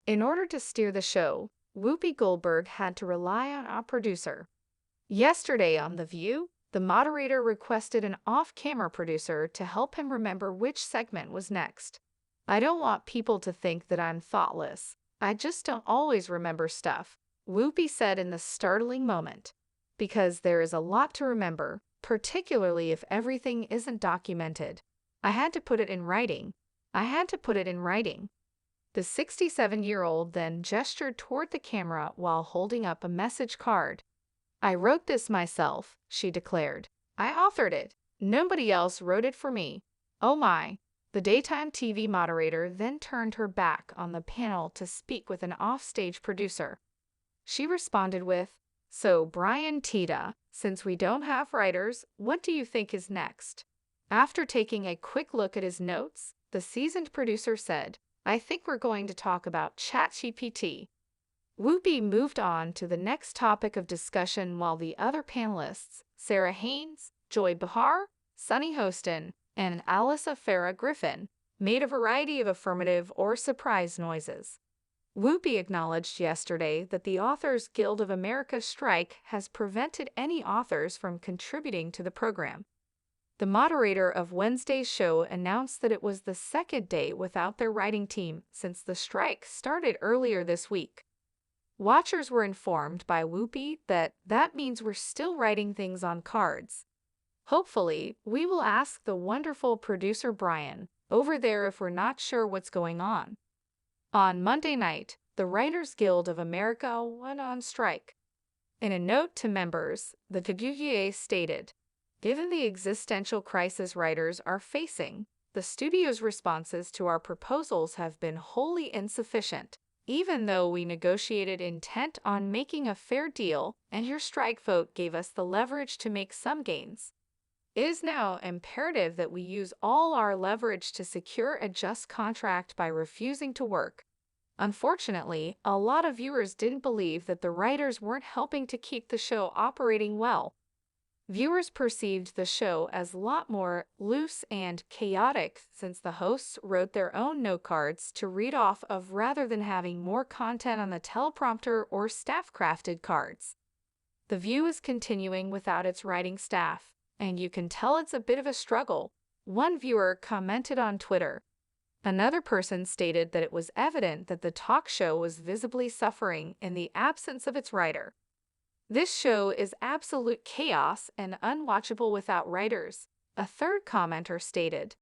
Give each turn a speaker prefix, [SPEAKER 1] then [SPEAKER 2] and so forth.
[SPEAKER 1] In order to steer the show, Whoopi Goldberg had to rely on a producer. Yesterday on The View, the moderator requested an off-camera producer to help him remember which segment was next. "I don't want people to think that I'm thoughtless. I just don't always remember stuff," Whoopi said in the startling moment. "Because there is a lot to remember, particularly if everything isn't documented. I had to put it in writing. I had to put it in writing." The 67-year-old then gestured toward the camera while holding up a message card. "I wrote this myself," she declared. "I authored it. Nobody else wrote it for me. Oh my." The daytime TV moderator then turned her back on the panel to speak with an offstage producer. She responded with, "So, Brian Tita, since we don't have writers, what do you think is next?" After taking a quick look at his notes, the seasoned producer said, "I think we're going to talk about ChatGPT." Whoopi moved on to the next topic of discussion while the other panelists, Sarah Haynes, Joy Behar, Sunny Hostin, and Alyssa Farah Griffin, made a variety of affirmative or surprise noises. Whoopi acknowledged yesterday that the Authors Guild of America strike has prevented any authors from contributing to the program. The moderator of Wednesday's show announced that it was the second day without their writing team since the strike started earlier this week. Watchers were informed by Whoopi that means we're still writing things on cards. "Hopefully, we will ask the wonderful producer Brian over there if we're not sure what's going on." On Monday night, the Writers Guild of America went on strike. In a note to members, the WGA stated, "Given the existential crisis writers are facing, the studio's responses to our proposals have been wholly insufficient. Even though we negotiated intent on making a fair deal and your strike vote gave us the leverage to make some gains, it is now imperative that we use all our leverage to secure a just contract by refusing to work." Unfortunately, a lot of viewers didn't believe that the writers weren't helping to keep the show operating well. Viewers perceived the show as a lot more loose and chaotic since the hosts wrote their own note cards to read off of rather than having more content on the teleprompter or staff-crafted cards. The View is continuing without its writing staff, and you can tell it's a bit of a struggle, one viewer commented on Twitter. Another person stated that it was evident that the talk show was visibly suffering in the absence of its writer. "This show is absolute chaos and unwatchable without writers," a third commenter stated.